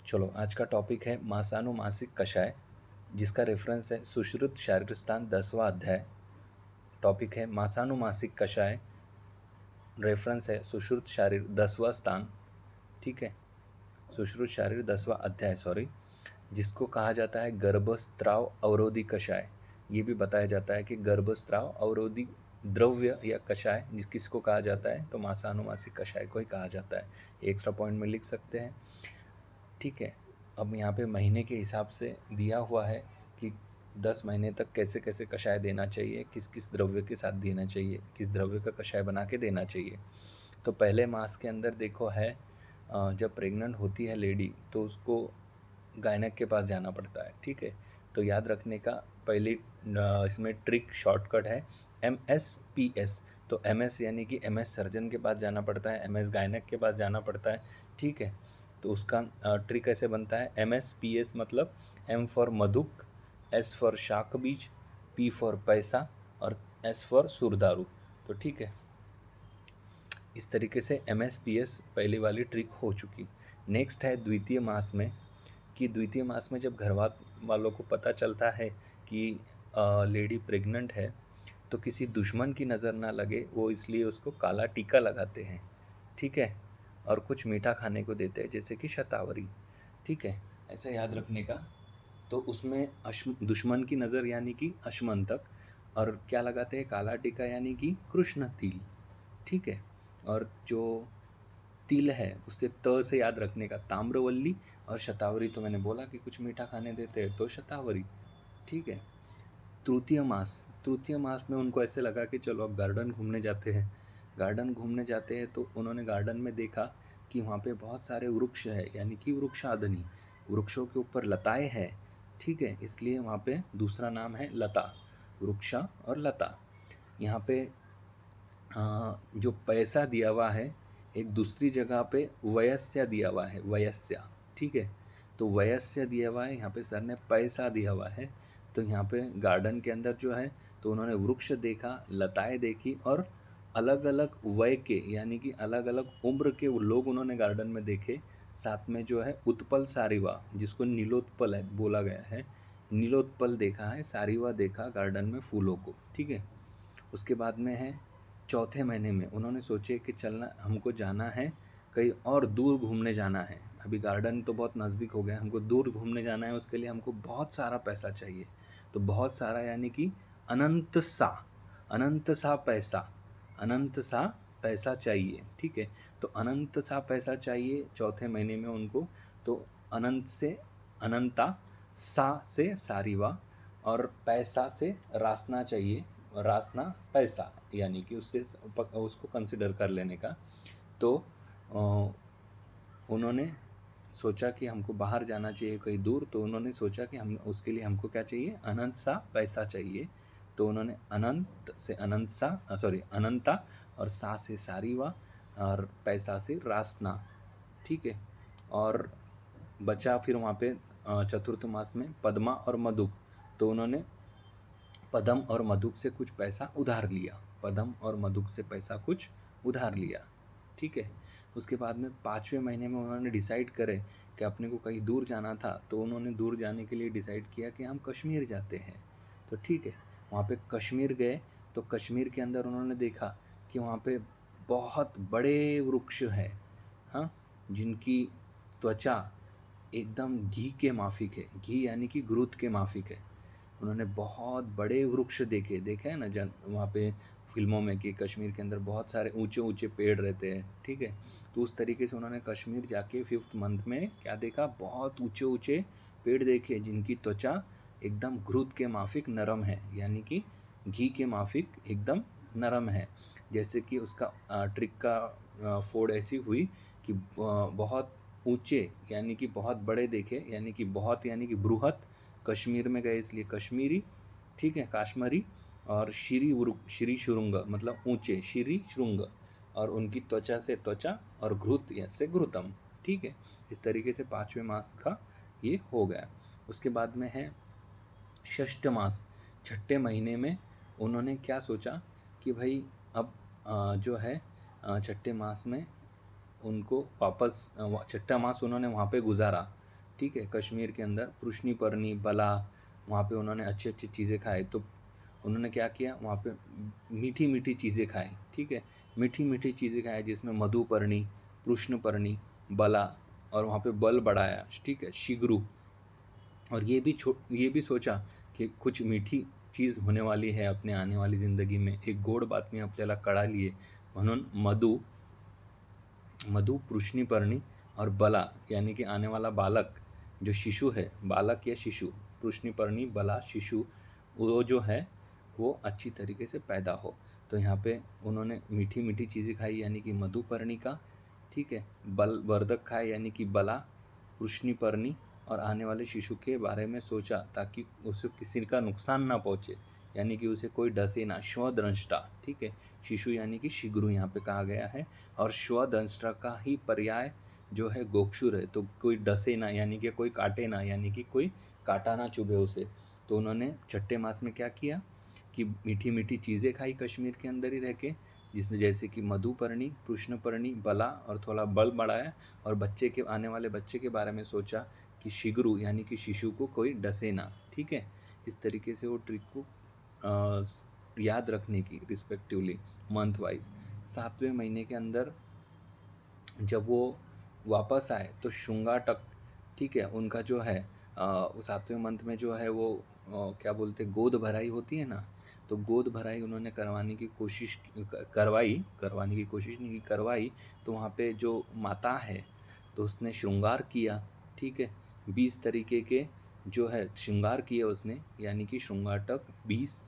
चलो आज का टॉपिक है मासानुमासिक कषाय, जिसका रेफरेंस है सुश्रुत शारीरस्थान 10वां अध्याय। टॉपिक है मासानुमासिक कषाय, रेफरेंस है सुश्रुत शारीर 10वां स्थान। ठीक है, सुश्रुत शारीर 10वां अध्याय, सॉरी, जिसको कहा जाता है गर्भस्राव अवरोधी कषाय। ये भी बताया जाता है कि गर्भस्राव अवरोधी द्रव्य या कषाय किसको कहा जाता है, तो मासानुमासिक कषाय को ही कहा जाता है। एक्स्ट्रा पॉइंट में लिख सकते हैं। ठीक है, अब यहाँ पे महीने के हिसाब से दिया हुआ है कि 10 महीने तक कैसे कैसे कषाय देना चाहिए, किस किस द्रव्य के साथ देना चाहिए, किस द्रव्य का कषाय बना के देना चाहिए। तो पहले मास के अंदर देखो है, जब प्रेग्नेंट होती है लेडी तो उसको गायनक के पास जाना पड़ता है। ठीक है, तो याद रखने का पहली इसमें ट्रिक शॉर्टकट है MS-PS। तो MS यानी कि MS सर्जन के पास जाना पड़ता है, MS गायनक के पास जाना पड़ता है। ठीक है, तो उसका ट्रिक ऐसे बनता है MS-PS मतलब M for Madhuk, S for शाक बीज, P फॉर पैसा और S फॉर सुरदारू। तो ठीक है, इस तरीके से MS-PS पहली वाली ट्रिक हो चुकी। नेक्स्ट है द्वितीय मास में, कि द्वितीय मास में जब घर वालों को पता चलता है कि लेडी प्रेग्नेंट है, तो किसी दुश्मन की नज़र ना लगे वो इसलिए उसको काला टीका लगाते हैं। ठीक है, और कुछ मीठा खाने को देते हैं जैसे कि शतावरी। ठीक है, ऐसा याद रखने का। तो उसमें दुश्मन की नज़र यानी कि अश्मंतक, और क्या लगाते हैं, काला टीका यानी कि कृष्ण तिल। ठीक है, और जो तिल है उससे त से याद रखने का ताम्रवल्ली, और शतावरी तो मैंने बोला कि कुछ मीठा खाने देते हैं तो शतावरी। ठीक है, तृतीय मास में उनको ऐसे लगा कि चलो अब गार्डन घूमने जाते हैं। गार्डन घूमने जाते हैं तो उन्होंने गार्डन में देखा कि वहाँ पे बहुत सारे वृक्ष है, यानी कि वृक्षादनी, वृक्षों के ऊपर लताएं हैं। ठीक है, इसलिए वहाँ पे दूसरा नाम है लता, वृक्षा और लता। यहाँ पे जो पैसा दिया हुआ है, एक दूसरी जगह पे वयस्या दिया हुआ है, वयस्या। ठीक है, तो वयस्या दिया हुआ है, यहाँ पे सर ने पैसा दिया हुआ है। तो यहाँ पे गार्डन के अंदर जो है, तो उन्होंने वृक्ष देखा, लताएं देखी, और अलग अलग वय के यानी कि अलग अलग उम्र के वो लोग उन्होंने गार्डन में देखे। साथ में जो है उत्पल सारिवा, जिसको नीलोत्पल है बोला गया है, नीलोत्पल देखा है, सारिवा देखा गार्डन में फूलों को। ठीक है, उसके बाद में है चौथे महीने में उन्होंने सोचे कि चलना, हमको जाना है कहीं और दूर घूमने जाना है। अभी गार्डन तो बहुत नज़दीक हो गया, हमको दूर घूमने जाना है, उसके लिए हमको बहुत सारा पैसा चाहिए। तो बहुत सारा यानी कि अनंत सा, अनंत सा पैसा, अनंत सा पैसा चाहिए। ठीक है, तो अनंत सा पैसा चाहिए चौथे महीने में उनको। तो अनंत से अनंता, सा से सारीवा, और पैसा से रासना चाहिए, रासना पैसा, यानी कि उससे उसको कंसिडर कर लेने का। तो उन्होंने सोचा कि हमको बाहर जाना चाहिए कहीं दूर, तो उन्होंने सोचा कि हम उसके लिए हमको क्या चाहिए, अनंत सा पैसा चाहिए। तो उन्होंने अनंत से अनंत सा, सॉरी अनंता, और सा से सारीवा, और पैसा से रासना। ठीक है, और बचा फिर वहाँ पे चतुर्थ मास में पद्मा और मधुक। तो उन्होंने पदम और मधुक से कुछ पैसा उधार लिया, पदम और मधुक से पैसा कुछ उधार लिया। ठीक है, उसके बाद में 5वें महीने में उन्होंने डिसाइड करे कि अपने को कहीं दूर जाना था, तो उन्होंने दूर जाने के लिए डिसाइड किया कि हम कश्मीर जाते हैं। तो ठीक है, वहाँ पे कश्मीर गए। तो कश्मीर के अंदर उन्होंने देखा कि वहाँ पे बहुत बड़े वृक्ष हैं, हाँ, जिनकी त्वचा एकदम घी के माफिक है, घी यानी कि घृत के माफिक है। उन्होंने बहुत बड़े वृक्ष देखे, देखे हैं ना जन वहाँ पे फिल्मों में कि कश्मीर के अंदर बहुत सारे ऊंचे ऊंचे पेड़ रहते हैं। ठीक है, तो उस तरीके से उन्होंने कश्मीर जाके 5th मंथ में क्या देखा, बहुत ऊंचे ऊंचे पेड़ देखे जिनकी त्वचा एकदम घृत के माफिक नरम है, यानी कि घी के माफिक एकदम नरम है। जैसे कि उसका ट्रिक का फोड़ ऐसी हुई कि बहुत ऊंचे यानी कि बहुत बड़े देखे, यानी कि बहुत यानी कि बृहत, कश्मीर में गए इसलिए कश्मीरी। ठीक है, काश्मीरी, और श्री शुरुंग मतलब ऊंचे, श्री श्रुंग, और उनकी त्वचा से त्वचा, और घृत से घृतम। ठीक है, इस तरीके से 5वें मास का ये हो गया। उसके बाद में है षष्ठ मास, छठे महीने में उन्होंने क्या सोचा कि भाई अब जो है छठे मास में उनको वापस छठा मास उन्होंने वहाँ पे गुजारा। ठीक है। कश्मीर के अंदर पृश्निपर्णी, बला, वहाँ पे उन्होंने अच्छी अच्छी चीज़ें खाई। तो उन्होंने क्या किया, वहाँ पे मीठी मीठी चीज़ें खाई, ठीक है। मीठी मीठी चीज़ें खाई जिसमें मधुपर्णी, कृष्णपर्णी, बला, और वहाँ पे बल बढ़ाया, ठीक है, शिगरू। और ये भी सोचा की कुछ मीठी चीज़ होणे वाली है अपने आने वाली ज़िंदगी में, एक गोड बातमी आपल्याला कळाली आहे, म्हणून मधु, पृश्निपर्णी और बला, यानी कि आने वाला बालक जो शिशु है, बालक या शिशु, पृश्निपर्णी, बला, शिशु, वो जो है वो अच्छी तरीके से पैदा हो। तो यहाँ पे उन्होंने मीठी मीठी चीज़ें खाई यानी कि मधुपर्णिका, ठीक है, बलवर्धक खाए यानी कि बला, पृश्निपर्णी, और आने वाले शिशु के बारे में सोचा ताकि उसे किसी का नुकसान ना पहुँचे, यानी कि उसे कोई डसे ना, श्वदंष्टा, ठीक है। शिशु यानी कि शिग्रू यहाँ पे कहा गया है, और श्वदंष्टा का ही पर्याय जो है गोक्षुर है। तो कोई डसे ना यानी कि कोई काटे ना, यानी कि कोई काटा ना चुभे उसे। तो उन्होंने छठे मास में क्या किया कि मीठी मीठी चीज़ें खाई कश्मीर के अंदर ही रह के, जिसमें जैसे कि मधुपर्णी, कृष्णपर्णी, बला, और थोड़ा बल बढ़ाया, और बच्चे के आने वाले बच्चे के बारे में सोचा कि शिग्रू यानी कि शिशु को कोई डसे ना, ठीक है। इस तरीके से वो ट्रिक को याद रखने की रिस्पेक्टिवली मंथ वाइज। 7वें महीने के अंदर जब वो वापस आए तो शुंगाटक, ठीक है, उनका जो है 7वें मंथ में जो है वो क्या बोलते, गोद भराई होती है ना, तो गोद भराई उन्होंने करवाने की कोशिश करवाने की कोशिश नहीं की, करवाई। तो वहाँ पे जो माता है तो उसने श्रृंगार किया, ठीक है, 20 तरीके के जो है श्रृंगार किए उसने, यानी कि श्रृंगाटक 20,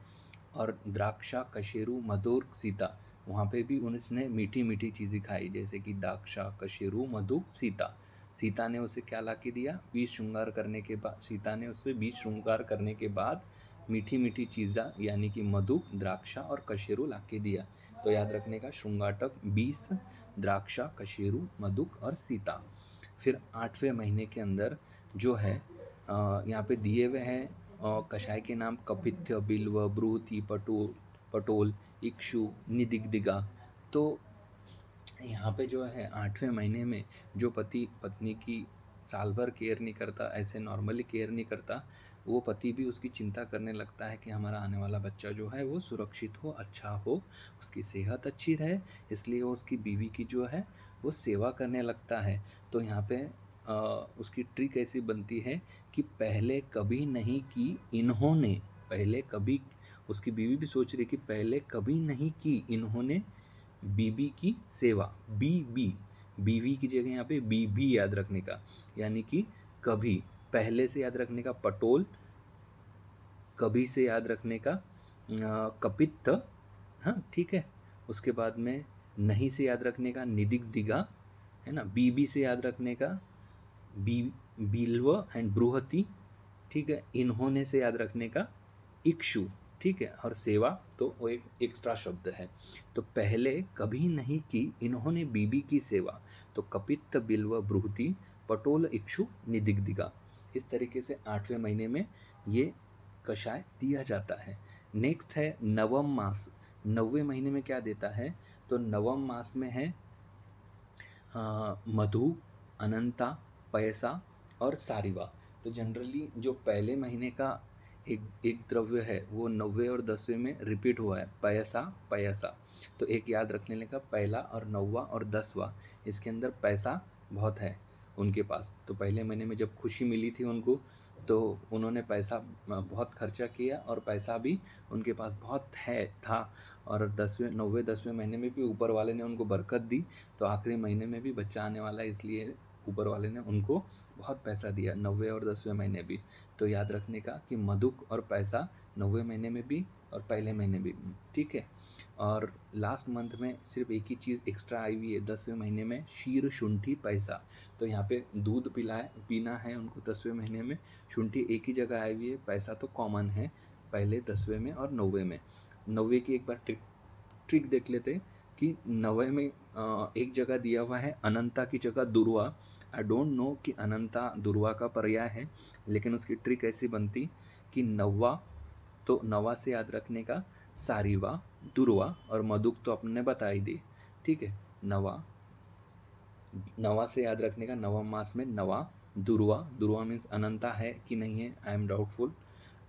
और द्राक्षा, कशेरु, मधुर, सीता, वहाँ पे भी उसने मीठी मीठी चीज़ें खाई, जैसे कि द्राक्षा, कशेरु, मधु, सीता। सीता ने उसे क्या ला के दिया, 20 श्रृंगार करने के बाद, सीता ने उसे 20 श्रृंगार करने के बाद मीठी मीठी चीज़ा यानी कि मधु, द्राक्षा और कशेरु ला के दिया। तो याद रखने का, श्रृंगाटक 20, द्राक्षा, कशेरु, मधुक और सीता। फिर 8वें महीने के अंदर जो है यहाँ पे दिए हुए हैं कषाय के नाम कपित्थ, बिल्व, ब्रूहति, पटोल, इक्षु, निदिग्दिगा। तो यहाँ पे जो है 8वें महीने में जो पति पत्नी की साल भर केयर नहीं करता, ऐसे नॉर्मली केयर नहीं करता, वो पति भी उसकी चिंता करने लगता है कि हमारा आने वाला बच्चा जो है वो सुरक्षित हो, अच्छा हो, उसकी सेहत अच्छी रहे, इसलिए वो उसकी बीवी की जो है वो सेवा करने लगता है। तो यहाँ पे उसकी ट्रिक ऐसी बनती है कि पहले कभी नहीं की इन्होंने, पहले कभी, उसकी बीवी भी सोच रही कि पहले कभी नहीं की इन्होंने बीबी की सेवा, बीवी की जगह यहाँ पे बीबी याद रखने का, यानी कि कभी, पहले से याद रखने का पटोल, कभी से याद रखने का कपित्त, हाँ ठीक है। उसके बाद में नहीं से याद रखने का निदिग्दिगा, है ना। बीबी से याद रखने का बिल्व एंड बृहति, ठीक है। इन्होंने से याद रखने का इक्षु, ठीक है। और सेवा तो वो एक एक्स्ट्रा शब्द है। तो पहले कभी नहीं की इन्होंने बीबी की सेवा, तो कपित्त, बिल्व, बृहति, पटोल, इक्षु, निदिग्दिगा। इस तरीके से 8वें महीने में ये कषाय दिया जाता है। नेक्स्ट है नवम मास। 9वें महीने में क्या देता है, तो नवम मास में है मधु, अनंता, पैसा और सारिवा। तो जनरली जो पहले महीने का एक द्रव्य है वो 9वें और 10वें में रिपीट हुआ है, पैसा। तो एक याद रख लेने का, पहला और 9वां और 10वां, इसके अंदर पैसा बहुत है उनके पास। तो पहले महीने में जब खुशी मिली थी उनको, तो उन्होंने पैसा बहुत खर्चा किया, और पैसा भी उनके पास बहुत था। और 9वें 10वें महीने में भी ऊपर वाले ने उनको बरकत दी। तो आखिरी महीने में भी बच्चा आने वाला है, इसलिए ऊपर वाले ने उनको बहुत पैसा दिया, 9वें और 10वें महीने भी। तो याद रखने का कि मधुक और पैसा 9वें महीने में भी और पहले महीने में भी, ठीक है। और लास्ट मंथ में सिर्फ एक ही चीज़ एक्स्ट्रा आई हुई है 10वें महीने में, शीर, शुंठी, पैसा। तो यहाँ पे दूध पीना है उनको 10वें महीने में, शुंठी एक ही जगह आई हुई है, पैसा तो कॉमन है पहले 10वें में और 9वें में। 9वें की एक बार ट्रिक देख लेते हैं कि 9वें में एक जगह दिया हुआ है अनंता की जगह दुर्वा। आई डोंट नो कि अनंता दुर्वा का पर्याय है, लेकिन उसकी ट्रिक ऐसी बनती कि 9वां, तो 9वां से याद रखने का सारिवा, दुर्वा, और मधुक तो अपने बता ही दी, ठीक है। 9वां से याद रखने का, 9वां मास में 9वां दुर्वा, दुर्वा मीन्स अनंता है कि नहीं है, आई एम डाउटफुल।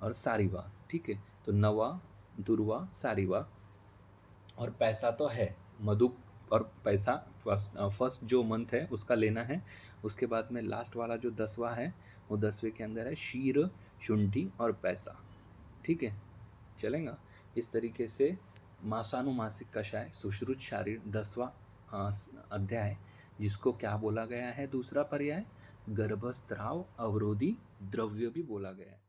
और सारीवा, ठीक है। तो नवा, दुर्वा, सारीवा। और पैसा तो है, मधु और पैसा फर्स्ट जो मंथ है उसका लेना है। उसके बाद में लास्ट वाला जो 10वां है वो 10वें के अंदर है शीर, शुंठी और पैसा, ठीक है, चलेगा। इस तरीके से मासानुमासिक कषाय सुश्रुत शारीर 10वां अध्याय, जिसको क्या बोला गया है, दूसरा पर्याय गर्भस्त्राव अवरोधी द्रव्य भी बोला गया है।